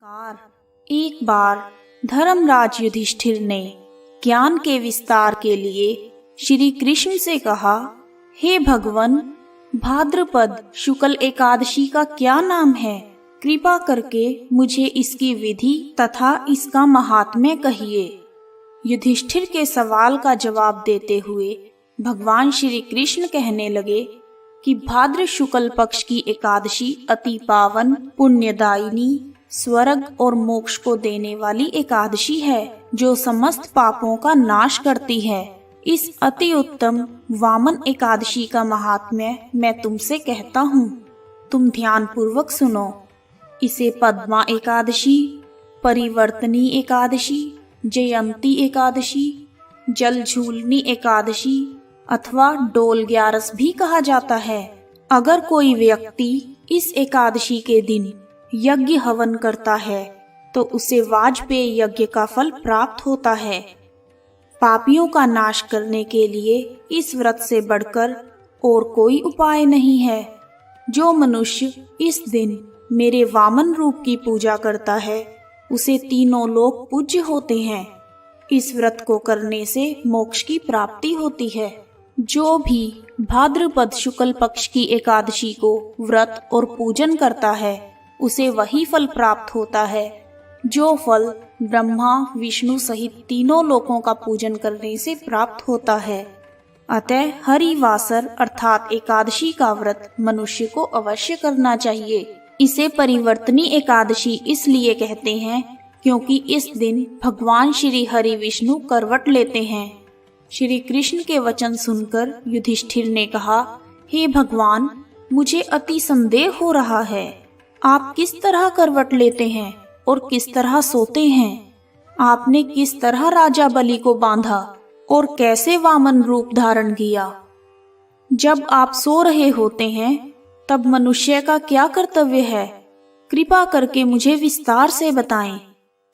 नमस्कार। एक बार धर्मराज युधिष्ठिर ने ज्ञान के विस्तार के लिए श्री कृष्ण से कहा, हे भगवन, भाद्रपद शुक्ल एकादशी का क्या नाम है? कृपा करके मुझे इसकी विधि तथा इसका महात्म्य कहिए। युधिष्ठिर के सवाल का जवाब देते हुए भगवान श्री कृष्ण कहने लगे कि भाद्र शुक्ल पक्ष की एकादशी अति पावन, पुण्यदायिनी, स्वर्ग और मोक्ष को देने वाली एकादशी है, जो समस्त पापों का नाश करती है। इस अति उत्तम वामन एकादशी का महात्म्य मैं तुमसे कहता हूँ, तुम ध्यान पूर्वक सुनो। इसे पद्मा एकादशी, परिवर्तनी एकादशी, जयंती एकादशी, जलझूलनी एकादशी अथवा डोल ग्यारस भी कहा जाता है। अगर कोई व्यक्ति इस एकादशी के दिन यज्ञ हवन करता है तो उसे वाजपेय यज्ञ का फल प्राप्त होता है। पापियों का नाश करने के लिए इस व्रत से बढ़कर और कोई उपाय नहीं है। जो मनुष्य इस दिन मेरे वामन रूप की पूजा करता है उसे तीनों लोक पूज्य होते हैं। इस व्रत को करने से मोक्ष की प्राप्ति होती है। जो भी भाद्रपद शुक्ल पक्ष की एकादशी को व्रत और पूजन करता है उसे वही फल प्राप्त होता है जो फल ब्रह्मा विष्णु सहित तीनों लोकों का पूजन करने से प्राप्त होता है। अतः हरिवासर अर्थात एकादशी का व्रत मनुष्य को अवश्य करना चाहिए। इसे परिवर्तनी एकादशी इसलिए कहते हैं क्योंकि इस दिन भगवान श्री हरि विष्णु करवट लेते हैं। श्री कृष्ण के वचन सुनकर युधिष्ठिर ने कहा, हे भगवान, मुझे अति संदेह हो रहा है। आप किस तरह करवट लेते हैं और किस तरह सोते हैं? आपने किस तरह राजा बलि को बांधा और कैसे वामन रूप धारण किया? जब आप सो रहे होते हैं तब मनुष्य का क्या कर्तव्य है? कृपा करके मुझे विस्तार से बताएं।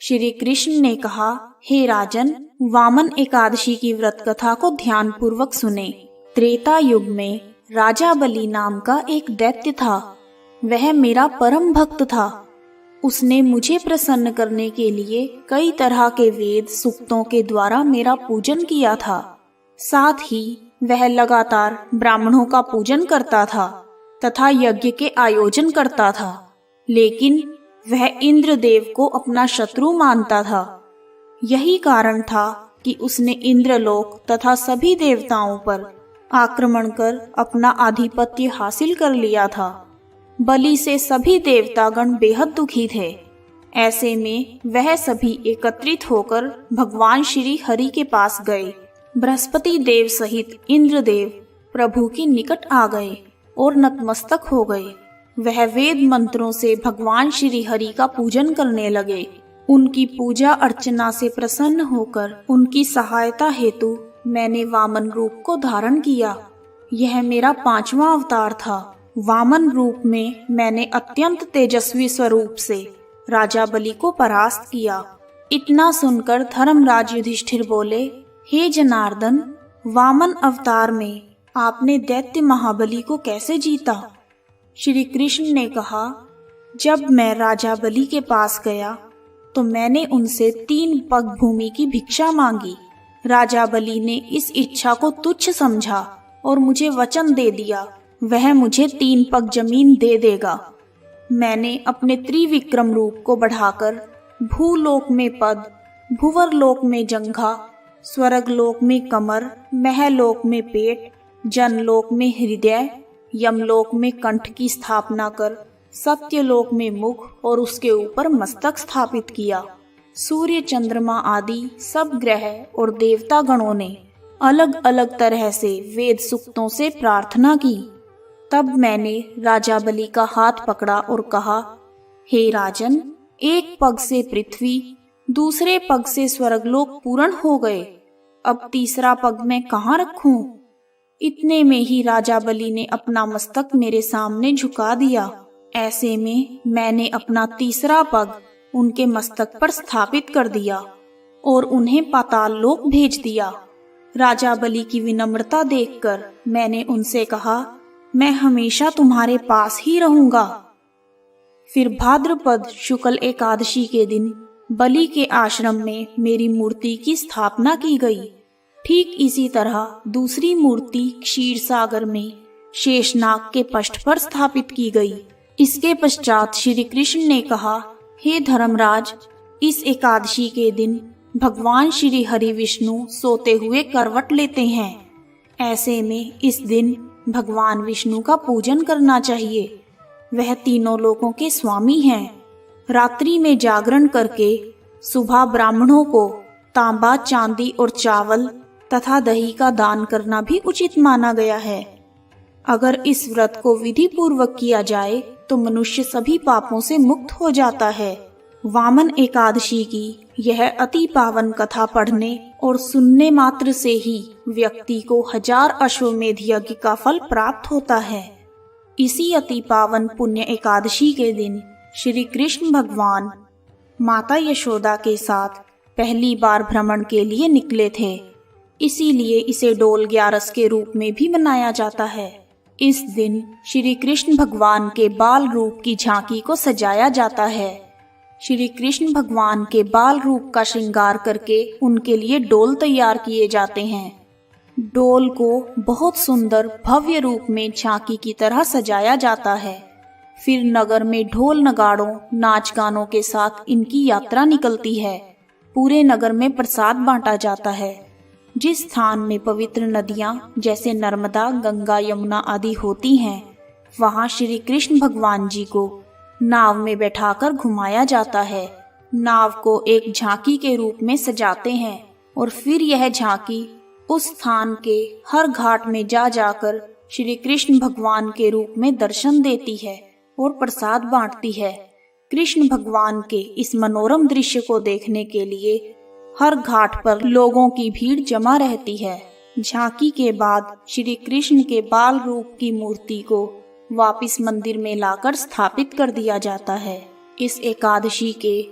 श्री कृष्ण ने कहा, हे राजन, वामन एकादशी की व्रत कथा को ध्यान पूर्वक सुने। त्रेता युग में राजा बलि नाम का एक दैत्य था। वह मेरा परम भक्त था। उसने मुझे प्रसन्न करने के लिए कई तरह के वेद सूक्तों के द्वारा मेरा पूजन किया था। साथ ही वह लगातार ब्राह्मणों का पूजन करता था तथा यज्ञ के आयोजन करता था, लेकिन वह इंद्रदेव को अपना शत्रु मानता था। यही कारण था कि उसने इंद्रलोक तथा सभी देवताओं पर आक्रमण कर अपना आधिपत्य हासिल कर लिया था। बलि से सभी देवतागण बेहद दुखी थे। ऐसे में वह सभी एकत्रित होकर भगवान श्री हरि के पास गए। बृहस्पति देव सहित इंद्रदेव प्रभु के निकट आ गए और नतमस्तक हो गए। वह वेद मंत्रों से भगवान श्री हरि का पूजन करने लगे। उनकी पूजा अर्चना से प्रसन्न होकर उनकी सहायता हेतु मैंने वामन रूप को धारण किया। यह मेरा 5वां अवतार था। वामन रूप में मैंने अत्यंत तेजस्वी स्वरूप से राजा बलि को परास्त किया। इतना सुनकर धर्मराज युधिष्ठिर बोले, हे जनार्दन, वामन अवतार में आपने दैत्य महाबली को कैसे जीता? श्री कृष्ण ने कहा, जब मैं राजा बलि के पास गया तो मैंने उनसे 3 पग भूमि की भिक्षा मांगी। राजा बलि ने इस इच्छा को तुच्छ समझा और मुझे वचन दे दिया वह मुझे 3 पग जमीन दे देगा। मैंने अपने त्रिविक्रम रूप को बढ़ाकर भूलोक में पद, भुवरलोक में जंघा, स्वर्गलोक में कमर, महलोक में पेट, जनलोक में हृदय, यमलोक में कंठ की स्थापना कर सत्यलोक में मुख और उसके ऊपर मस्तक स्थापित किया। सूर्य, चंद्रमा आदि सब ग्रह और देवता गणों ने अलग अलग तरह से वेद सूक्तों से प्रार्थना की। तब मैंने राजा बलि का हाथ पकड़ा और कहा, हे राजन, एक पग से पृथ्वी, दूसरे पग से स्वर्गलोक पूर्ण हो गए। अब तीसरा पग मैं कहाँ रखूं? इतने में ही राजा बलि ने अपना मस्तक मेरे सामने झुका दिया। ऐसे में मैंने अपना तीसरा पग उनके मस्तक पर स्थापित कर दिया और उन्हें पाताल लोक भेज दिया। राजा बलि की विनम्रता देखकर मैंने उनसे कहा, मैं हमेशा तुम्हारे पास ही रहूंगा। फिर भाद्रपद शुक्ल एकादशी के दिन बलि के आश्रम में मेरी मूर्ति की स्थापना की गई। ठीक इसी तरह दूसरी मूर्ति क्षीर सागर में शेषनाग के पृष्ठ पर स्थापित की गई। इसके पश्चात श्री कृष्ण ने कहा, हे धर्मराज, इस एकादशी के दिन भगवान श्री हरि विष्णु सोते हुए करवट लेते हैं। ऐसे में इस दिन भगवान विष्णु का पूजन करना चाहिए। वह तीनों लोकों के स्वामी हैं। रात्रि में जागरण करके सुबह ब्राह्मणों को तांबा, चांदी और चावल तथा दही का दान करना भी उचित माना गया है। अगर इस व्रत को विधि पूर्वक किया जाए तो मनुष्य सभी पापों से मुक्त हो जाता है। वामन एकादशी की यह अति पावन कथा पढ़ने और सुनने मात्र से ही व्यक्ति को 1000 अश्वमेध यज्ञ का फल प्राप्त होता है। इसी अति पावन पुण्य एकादशी के दिन श्री कृष्ण भगवान माता यशोदा के साथ पहली बार भ्रमण के लिए निकले थे। इसीलिए इसे डोल 11 के रूप में भी मनाया जाता है। इस दिन श्री कृष्ण भगवान के बाल रूप की झांकी को सजाया जाता है। श्री कृष्ण भगवान के बाल रूप का श्रृंगार करके उनके लिए डोल तैयार किए जाते हैं। डोल को बहुत सुंदर भव्य रूप में झांकी की तरह सजाया जाता है। फिर नगर में ढोल नगाड़ों, नाच गानों के साथ इनकी यात्रा निकलती है। पूरे नगर में प्रसाद बांटा जाता है। जिस स्थान में पवित्र नदियां जैसे नर्मदा, गंगा, यमुना आदि होती हैं, वहां श्री कृष्ण भगवान जी को नाव में बैठाकर घुमाया जाता है। नाव को एक झांकी के रूप में सजाते हैं और फिर यह झांकी उस स्थान के हर घाट में जा जाकर श्री कृष्ण भगवान के रूप में दर्शन देती है और प्रसाद बांटती है। कृष्ण भगवान के इस मनोरम दृश्य को देखने के लिए हर घाट पर लोगों की भीड़ जमा रहती है। झांकी के बाद श्री कृष्ण के बाल रूप की मूर्ति को वापिस मंदिर में लाकर स्थापित कर दिया जाता है। इस एकादशी के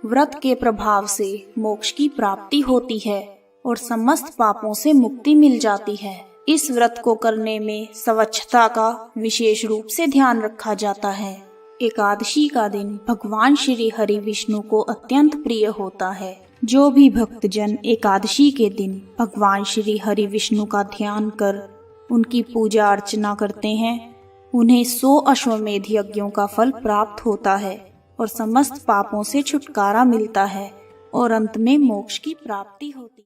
व्रत के प्रभाव से मोक्ष की प्राप्ति होती है और समस्त पापों से मुक्ति मिल जाती है। इस व्रत को करने में स्वच्छता का विशेष रूप से ध्यान रखा जाता है। एकादशी का दिन भगवान श्री हरि विष्णु को अत्यंत प्रिय होता है। जो भी भक्तजन एकादशी के दिन भगवान श्री हरि विष्णु का ध्यान कर उनकी पूजा अर्चना करते हैं, उन्हें 100 अश्वमेध यज्ञों का फल प्राप्त होता है और समस्त पापों से छुटकारा मिलता है और अंत में मोक्ष की प्राप्ति होती है।